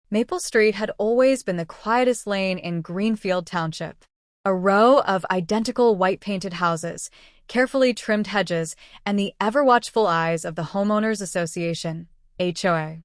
Maple Street had always been the quietest lane in Greenfield Township. A row of identical white-painted houses, carefully trimmed hedges, and the ever-watchful eyes of the Homeowners Association, HOA.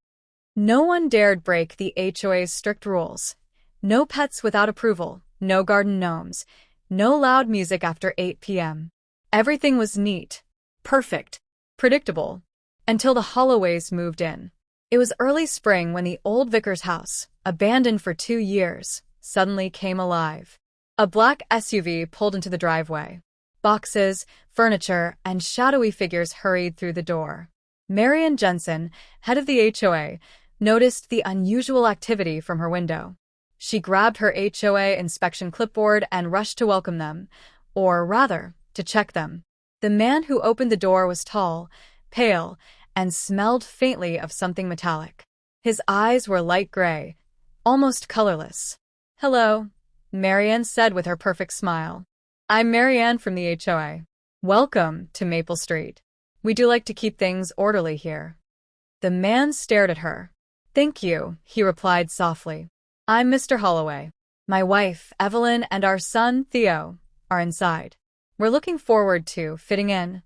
No one dared break the HOA's strict rules. No pets without approval, no garden gnomes, no loud music after 8 p.m. Everything was neat, perfect, predictable, until the Holloways moved in. It was early spring when the old Vickers house, abandoned for 2 years, suddenly came alive. A black SUV pulled into the driveway. Boxes, furniture, and shadowy figures hurried through the door. Marian Jensen, head of the HOA, noticed the unusual activity from her window. She grabbed her HOA inspection clipboard and rushed to welcome them, or rather, to check them. The man who opened the door was tall, pale, and smelled faintly of something metallic. His eyes were light gray, almost colorless. "Hello," Marianne said with her perfect smile. "I'm Marianne from the HOA. Welcome to Maple Street. We do like to keep things orderly here." The man stared at her. "Thank you," he replied softly. "I'm Mr. Holloway. My wife, Evelyn, and our son, Theo, are inside. We're looking forward to fitting in."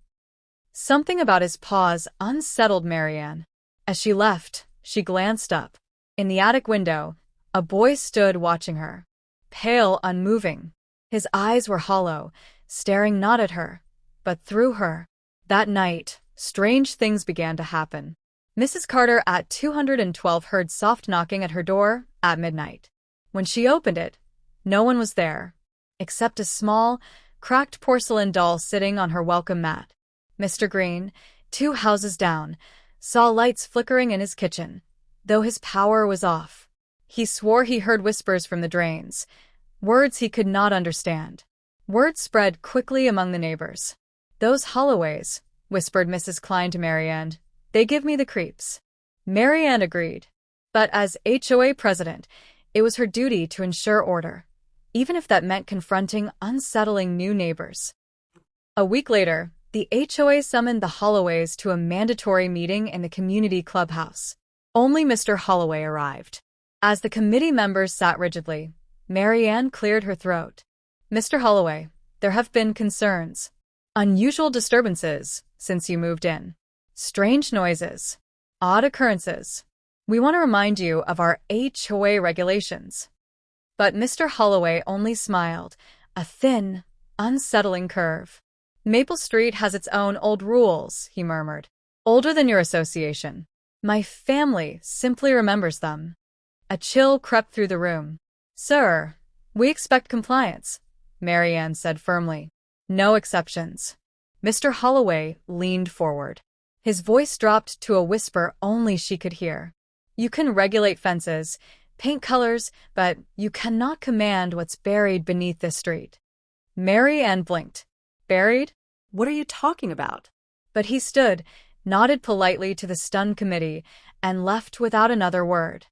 Something about his pause unsettled Marianne. As she left, she glanced up. In the attic window, a boy stood watching her. Pale, unmoving. His eyes were hollow, staring not at her, but through her. That night, strange things began to happen. Mrs. Carter at 212 heard soft knocking at her door at midnight. When she opened it, no one was there, except a small, cracked porcelain doll sitting on her welcome mat. Mr. Green, 2 houses down, saw lights flickering in his kitchen, though his power was off. He swore he heard whispers from the drains, words he could not understand. Word spread quickly among the neighbors. "Those Holloways," whispered Mrs. Klein to Marianne, "they give me the creeps." Marianne agreed. But as HOA president, it was her duty to ensure order, even if that meant confronting unsettling new neighbors. A week later, the HOA summoned the Holloways to a mandatory meeting in the community clubhouse. Only Mr. Holloway arrived. As the committee members sat rigidly, Marianne cleared her throat. "Mr. Holloway, there have been concerns. Unusual disturbances since you moved in. Strange noises. Odd occurrences. We want to remind you of our HOA regulations." But Mr. Holloway only smiled, a thin, unsettling curve. "Maple Street has its own old rules," he murmured. "Older than your association. My family simply remembers them." A chill crept through the room. "Sir, we expect compliance," Marianne said firmly. "No exceptions." Mr. Holloway leaned forward. His voice dropped to a whisper only she could hear. "You can regulate fences, paint colors, but you cannot command what's buried beneath this street." Marianne blinked. "Buried? What are you talking about?" But he stood, nodded politely to the stunned committee, and left without another word.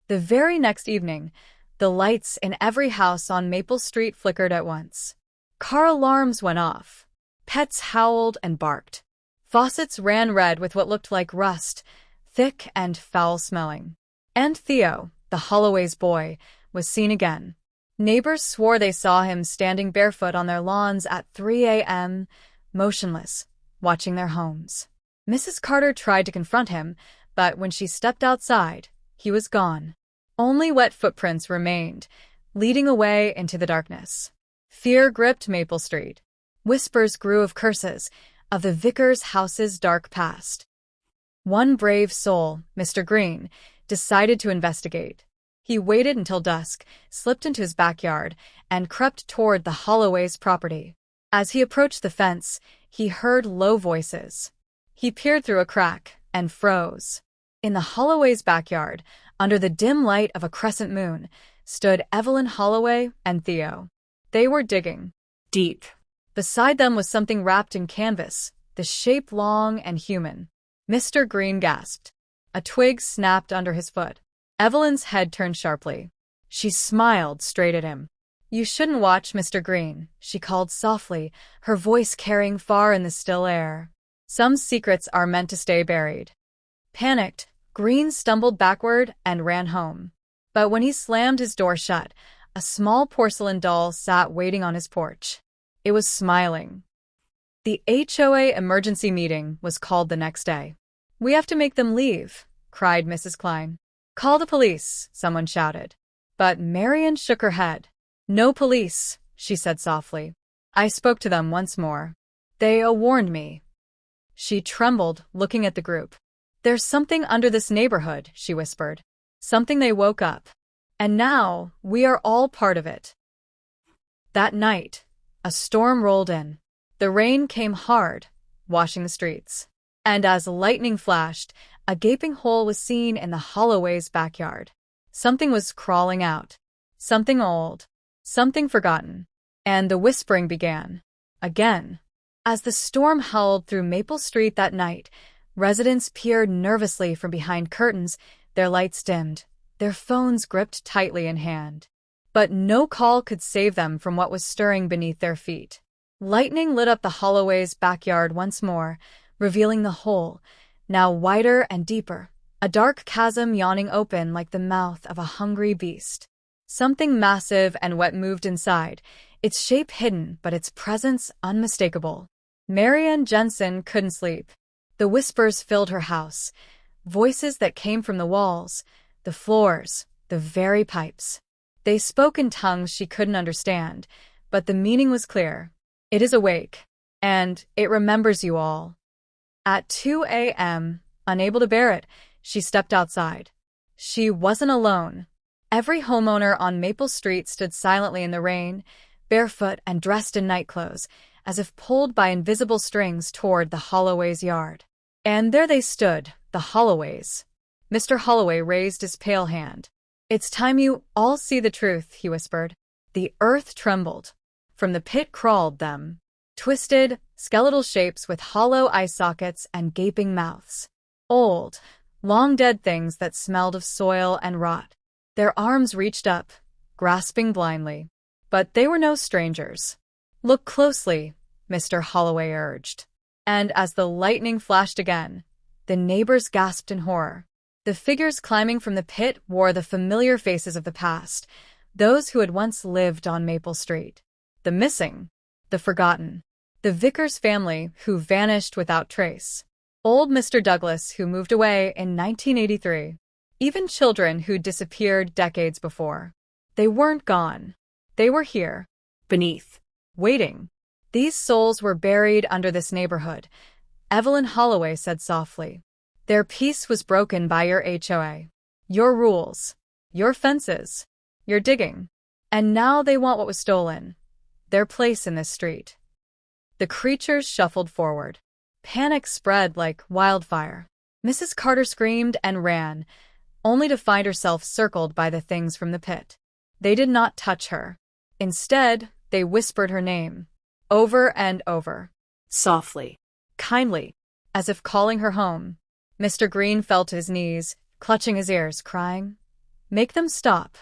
The very next evening, the lights in every house on Maple Street flickered at once. Car alarms went off. Pets howled and barked. Faucets ran red with what looked like rust, thick and foul-smelling. And Theo, the Holloway's boy, was seen again. Neighbors swore they saw him standing barefoot on their lawns at 3 a.m., motionless, watching their homes. Mrs. Carter tried to confront him, but when she stepped outside, he was gone. Only wet footprints remained, leading away into the darkness. Fear gripped Maple Street. Whispers grew of curses, of the Vickers house's dark past. One brave soul, Mr. Green, decided to investigate. He waited until dusk, slipped into his backyard, and crept toward the Holloway's property. As he approached the fence, he heard low voices. He peered through a crack and froze. In the Holloway's backyard, under the dim light of a crescent moon, stood Evelyn Holloway and Theo. They were digging deep. Beside them was something wrapped in canvas, the shape long and human. Mr. Green gasped. A twig snapped under his foot. Evelyn's head turned sharply. She smiled straight at him. "You shouldn't watch, Mr. Green," she called softly, her voice carrying far in the still air. "Some secrets are meant to stay buried." Panicked, Green stumbled backward and ran home. But when he slammed his door shut, a small porcelain doll sat waiting on his porch. It was smiling. The HOA emergency meeting was called the next day. "We have to make them leave," cried Mrs. Klein. "Call the police," someone shouted. But Marian shook her head. "No police," she said softly. "I spoke to them once more. They warned me." She trembled, looking at the group. "There's something under this neighborhood," she whispered. "Something they woke up. And now we are all part of it." That night, a storm rolled in. The rain came hard, washing the streets. And as lightning flashed, a gaping hole was seen in the Holloway's backyard. Something was crawling out. Something old. Something forgotten. And the whispering began. Again. As the storm howled through Maple Street that night, residents peered nervously from behind curtains, their lights dimmed, their phones gripped tightly in hand. But no call could save them from what was stirring beneath their feet. Lightning lit up the Holloway's backyard once more, revealing the hole, now wider and deeper, a dark chasm yawning open like the mouth of a hungry beast. Something massive and wet moved inside, its shape hidden but its presence unmistakable. Marian Jensen couldn't sleep. The whispers filled her house, voices that came from the walls, the floors, the very pipes. They spoke in tongues she couldn't understand, but the meaning was clear. It is awake, and it remembers you all. At 2 a.m., unable to bear it, she stepped outside. She wasn't alone. Every homeowner on Maple Street stood silently in the rain, barefoot and dressed in nightclothes, as if pulled by invisible strings toward the Holloway's yard. And there they stood, the Holloways. Mr. Holloway raised his pale hand. "It's time you all see the truth," he whispered. The earth trembled. From the pit crawled them, twisted, skeletal shapes with hollow eye sockets and gaping mouths. Old, long-dead things that smelled of soil and rot. Their arms reached up, grasping blindly. But they were no strangers. "Look closely," Mr. Holloway urged. And as the lightning flashed again, the neighbors gasped in horror. The figures climbing from the pit wore the familiar faces of the past, those who had once lived on Maple Street. The missing, the forgotten. The Vickers family who vanished without trace. Old Mr. Douglas who moved away in 1983. Even children who disappeared decades before. They weren't gone. They were here, beneath, waiting. These souls were buried under this neighborhood, Evelyn Holloway said softly. Their peace was broken by your HOA. Your rules. Your fences. Your digging. And now they want what was stolen. Their place in this street. The creatures shuffled forward. Panic spread like wildfire. Mrs. Carter screamed and ran, only to find herself circled by the things from the pit. They did not touch her. Instead, they whispered her name, over and over. Softly. Kindly. As if calling her home. Mr. Green fell to his knees, clutching his ears, crying, "Make them stop."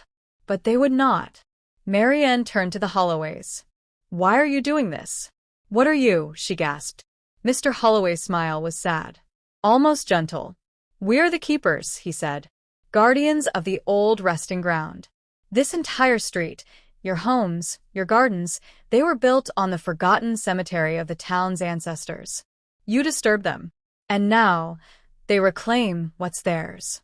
But they would not. Marianne turned to the Holloways. "Why are you doing this?" "What are you?" she gasped. Mr. Holloway's smile was sad, almost gentle. "We're the keepers," he said. "Guardians of the old resting ground. This entire street, your homes, your gardens, they were built on the forgotten cemetery of the town's ancestors. You disturb them. And now, they reclaim what's theirs."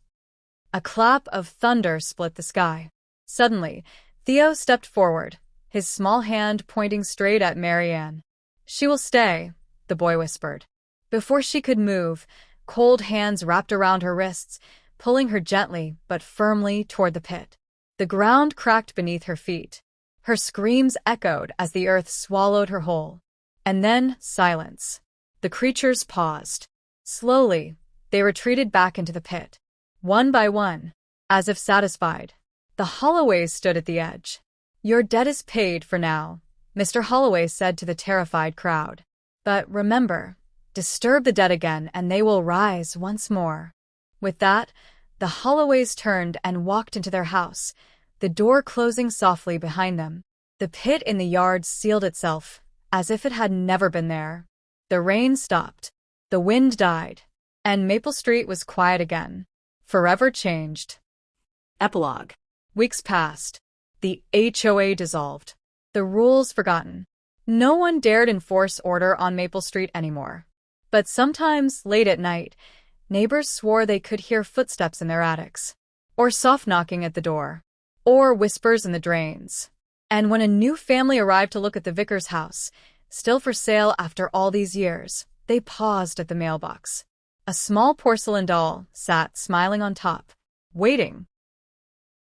A clap of thunder split the sky. Suddenly, Theo stepped forward, his small hand pointing straight at Marianne. "She will stay," the boy whispered. Before she could move, cold hands wrapped around her wrists, pulling her gently but firmly toward the pit. The ground cracked beneath her feet. Her screams echoed as the earth swallowed her whole. And then silence. The creatures paused. Slowly, they retreated back into the pit. One by one, as if satisfied. The Holloways stood at the edge. "Your debt is paid for now," Mr. Holloway said to the terrified crowd. "But remember, disturb the dead again and they will rise once more." With that, the Holloways turned and walked into their house, the door closing softly behind them. The pit in the yard sealed itself, as if it had never been there. The rain stopped. The wind died. And Maple Street was quiet again. Forever changed. Epilogue. Weeks passed. The HOA dissolved. The rules forgotten. No one dared enforce order on Maple Street anymore. But sometimes, late at night, neighbors swore they could hear footsteps in their attics, or soft knocking at the door, or whispers in the drains. And when a new family arrived to look at the Vickers house, still for sale after all these years, they paused at the mailbox. A small porcelain doll sat smiling on top, waiting